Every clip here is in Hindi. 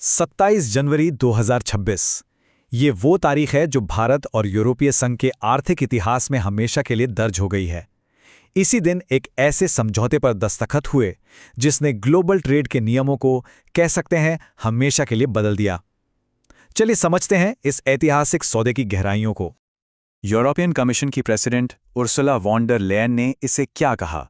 27 जनवरी 2026 ये वो तारीख है जो भारत और यूरोपीय संघ के आर्थिक इतिहास में हमेशा के लिए दर्ज हो गई है। इसी दिन एक ऐसे समझौते पर दस्तखत हुए जिसने ग्लोबल ट्रेड के नियमों को कह सकते हैं हमेशा के लिए बदल दिया। चलिए समझते हैं इस ऐतिहासिक सौदे की गहराइयों को। यूरोपियन कमीशन की president Ursula von der Leyen ने इसे क्या कहा?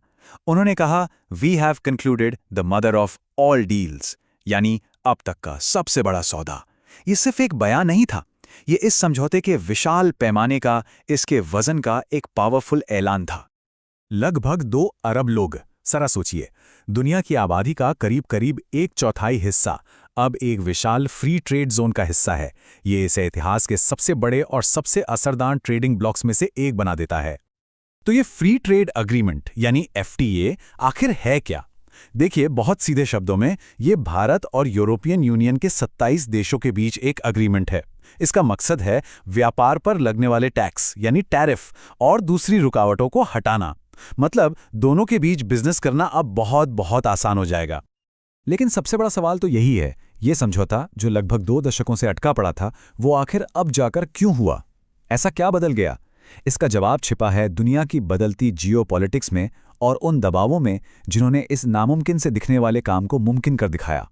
उन्होंने कहा, we have concluded the mother of all deals, यानी अब तक का सबसे बड़ा सौदा। ये सिर्फ एक बयान नहीं था, ये इस समझौते के विशाल पैमाने का, इसके वजन का एक पावरफुल ऐलान था। लगभग 2 अरब लोग, जरा सोचिए, दुनिया की आबादी का करीब करीब 1/4 हिस्सा अब एक विशाल फ्री ट्रेड जोन का हिस्सा है। ये इसे इतिहास के सबसे बड़े और सबसे असरदार ट्रेडिंग ब्लॉक्स में से एक बना देता है। तो ये फ्री ट्रेड अग्रीमेंट यानी FTA आखिर है क्या? देखिए, बहुत सीधे शब्दों में ये भारत और यूरोपियन यूनियन के 27 देशों के बीच एक अग्रीमेंट है। इसका मकसद है व्यापार पर लगने वाले टैक्स यानी टैरिफ और दूसरी रुकावटों को हटाना। मतलब दोनों के बीच बिजनेस करना अब बहुत बहुत आसान हो जाएगा। लेकिन सबसे बड़ा सवाल तो यही है, ये समझौता जो लगभग 2 दशकों से अटका पड़ा था, वो आखिर अब जाकर क्यों हुआ? ऐसा क्या बदल गया? इसका जवाब छिपा है दुनिया की बदलती जियोपॉलिटिक्स में और उन दबावों में जिन्होंने इस नामुमकिन से दिखने वाले काम को मुमकिन कर दिखाया।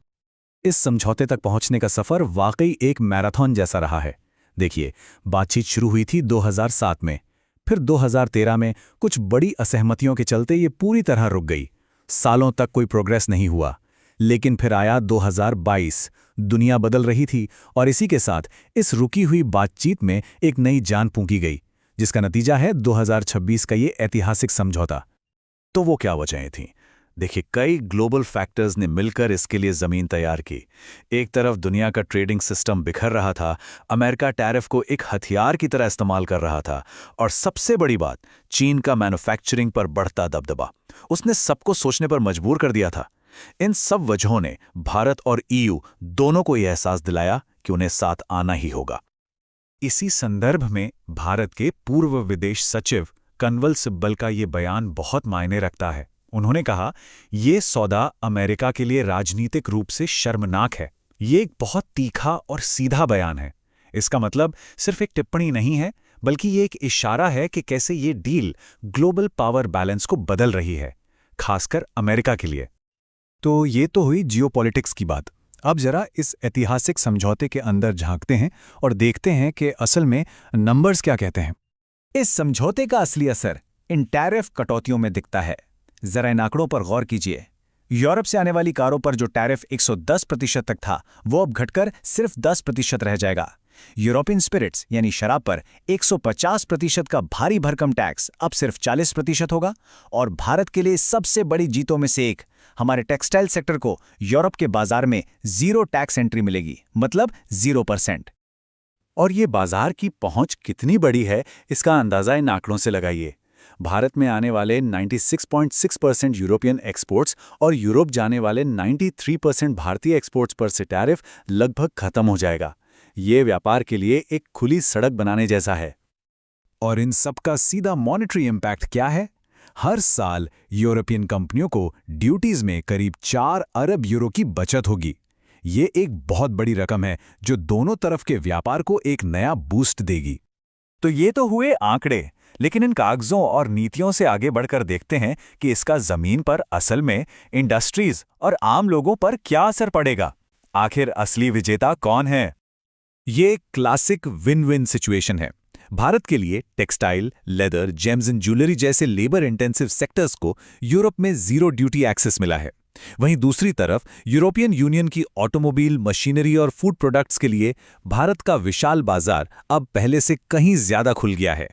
इस समझौते तक पहुंचने का सफर वाकई एक मैराथन जैसा रहा है। देखिए, बातचीत शुरू हुई थी 2007 में, फिर 2013 में कुछ बड़ी असहमतियों के चलते ये पूरी तरह रुक गई। सालों तक कोई प्रोग्रेस नहीं हुआ। लेकिन फिर आया 2022, दुनिया बदल रही थी और इसी के साथ इस रुकी हुई बातचीत में एक नई जान फूंकी गई, जिसका नतीजा है 2026 का ये ऐतिहासिक समझौता। तो वो क्या वजहें थीं? देखिए, कई ग्लोबल फैक्टर्स ने मिलकर इसके लिए ज़मीन तैयार की। एक तरफ दुनिया का ट्रेडिंग सिस्टम बिखर रहा था, अमेरिका टैरिफ को एक हथियार की तरह इस्तेमाल कर रहा था, और सबसे बड़ी बात, चीन का मैन्युफैक्चरिंग पर बढ़ता दबदबा, उसने सबको सोचने पर मजबूर कर दिया था। इन सब वजहों ने भारत और EU दोनों को यह एहसास दिलाया कि उन्हें साथ आना ही होगा। इसी संदर्भ में भारत के पूर्व विदेश सचिव कन्वल सिब्बल का ये बयान बहुत मायने रखता है। उन्होंने कहा, ये सौदा अमेरिका के लिए राजनीतिक रूप से शर्मनाक है। ये एक बहुत तीखा और सीधा बयान है। इसका मतलब सिर्फ एक टिप्पणी नहीं है, बल्कि ये एक इशारा है कि कैसे ये डील ग्लोबल पावर बैलेंस को बदल रही है, खासकर अमेरिका के लिए। तो ये तो हुई जियोपॉलिटिक्स की बात। अब जरा इस ऐतिहासिक समझौते के अंदर झांकते हैं और देखते हैं कि असल में नंबर्स क्या कहते हैं। इस समझौते का असली असर इन टैरिफ कटौतियों में दिखता है। जरा इन आंकड़ों पर गौर कीजिए। यूरोप से आने वाली कारों पर जो टैरिफ 110% तक था, वो अब घटकर सिर्फ 10% रह जाएगा। यूरोपियन स्पिरिट्स यानी शराब पर 150% का भारी भरकम टैक्स अब सिर्फ 40% होगा। और भारत के लिए सबसे बड़ी जीतों में से एक, हमारे टेक्सटाइल सेक्टर को यूरोप के बाजार में 0 टैक्स एंट्री मिलेगी, मतलब 0%। और ये बाजार की पहुंच कितनी बड़ी है, इसका अंदाजा इन आंकड़ों से लगाइए। भारत में आने वाले 96.6% यूरोपियन एक्सपोर्ट्स और यूरोप जाने वाले 93% भारतीय एक्सपोर्ट्स पर से टैरिफ लगभग खत्म हो जाएगा। ये व्यापार के लिए एक खुली सड़क बनाने जैसा है। और इन सब का सीधा मॉनेटरी इम्पैक्ट क्या है? हर साल यूरोपियन कंपनियों को ड्यूटीज में करीब 4 अरब यूरो की बचत होगी। ये एक बहुत बड़ी रकम है जो दोनों तरफ के व्यापार को एक नया बूस्ट देगी। तो ये तो हुए आंकड़े, लेकिन इन कागजों और नीतियों से आगे बढ़कर देखते हैं कि इसका जमीन पर असल में इंडस्ट्रीज और आम लोगों पर क्या असर पड़ेगा। आखिर असली विजेता कौन है? ये एक क्लासिक विन विन सिचुएशन है। भारत के लिए textile, leather, James and jewellery जैसे लेबर इंटेंसिव सेक्टर्स को यूरोप में 0 ड्यूटी एक्सेस मिला है। वहीं दूसरी तरफ यूरोपियन यूनियन की ऑटोमोबाइल, मशीनरी और फूड प्रोडक्ट्स के लिए भारत का विशाल बाजार अब पहले से कहीं ज्यादा खुल गया है।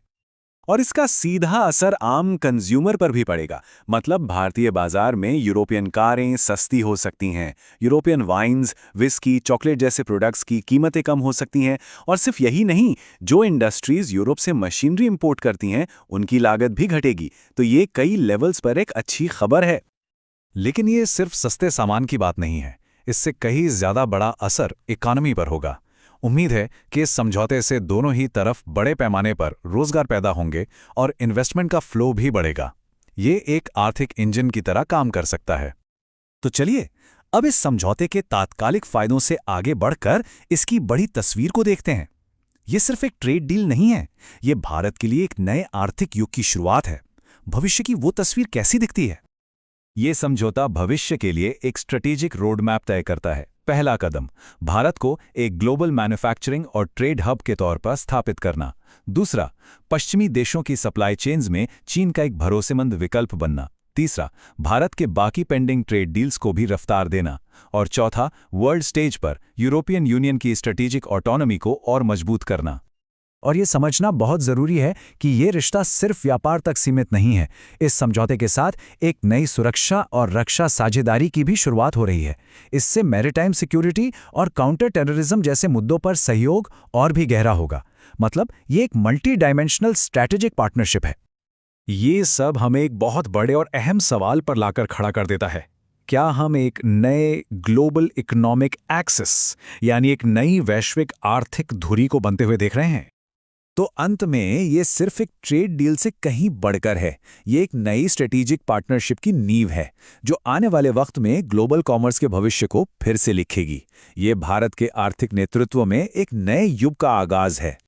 और इसका सीधा असर आम कंज्यूमर पर भी पड़ेगा। मतलब भारतीय बाजार में यूरोपियन कारें सस्ती हो सकती हैं, यूरोपियन वाइन्स, विस्की, चॉकलेट जैसे प्रोडक्ट्स की कीमतें कम हो सकती हैं, और सिर्फ यही नहीं, जो इंडस्ट्रीज यूरोप से मशीनरी इंपोर्ट करती हैं उनकी लागत भी घटेगी। तो ये कई लेवल्स पर एक अच्छी खबर है। लेकिन ये सिर्फ सस्ते सामान की बात नहीं है, इससे कहीं ज्यादा बड़ा असर इकॉनमी पर होगा। उम्मीद है कि इस समझौते से दोनों ही तरफ बड़े पैमाने पर रोजगार पैदा होंगे और इन्वेस्टमेंट का फ्लो भी बढ़ेगा। ये एक आर्थिक इंजन की तरह काम कर सकता है। तो चलिए अब इस समझौते के तात्कालिक फायदों से आगे बढ़कर इसकी बड़ी तस्वीर को देखते हैं। ये सिर्फ एक ट्रेड डील नहीं है, ये भारत के लिए एक नए आर्थिक युग की शुरुआत है। भविष्य की वो तस्वीर कैसी दिखती है? ये समझौता भविष्य के लिए एक स्ट्रेटेजिक रोड मैप तय करता है। पहला कदम, भारत को एक ग्लोबल मैन्युफैक्चरिंग और ट्रेड हब के तौर पर स्थापित करना। दूसरा, पश्चिमी देशों की सप्लाई चेन्स में चीन का एक भरोसेमंद विकल्प बनना। तीसरा, भारत के बाकी पेंडिंग ट्रेड डील्स को भी रफ्तार देना। और चौथा, वर्ल्ड स्टेज पर यूरोपियन यूनियन की स्ट्रेटेजिक ऑटोनॉमी को और मजबूत करना। और ये समझना बहुत ज़रूरी है कि ये रिश्ता सिर्फ व्यापार तक सीमित नहीं है। इस समझौते के साथ एक नई सुरक्षा और रक्षा साझेदारी की भी शुरुआत हो रही है। इससे मैरीटाइम सिक्योरिटी और काउंटर टेररिज्म जैसे मुद्दों पर सहयोग और भी गहरा होगा। मतलब ये एक मल्टी डायमेंशनल स्ट्रैटेजिक पार्टनरशिप है। ये सब हमें एक बहुत बड़े और अहम सवाल पर लाकर खड़ा कर देता है। क्या हम एक नए ग्लोबल इकोनॉमिक एक्सिस यानी एक नई वैश्विक आर्थिक धुरी को बनते हुए देख रहे हैं? तो अंत में ये सिर्फ एक ट्रेड डील से कहीं बढ़कर है। ये एक नई स्ट्रेटेजिक पार्टनरशिप की नींव है, जो आने वाले वक्त में ग्लोबल कॉमर्स के भविष्य को फिर से लिखेगी। ये भारत के आर्थिक नेतृत्व में एक नए युग का आगाज है।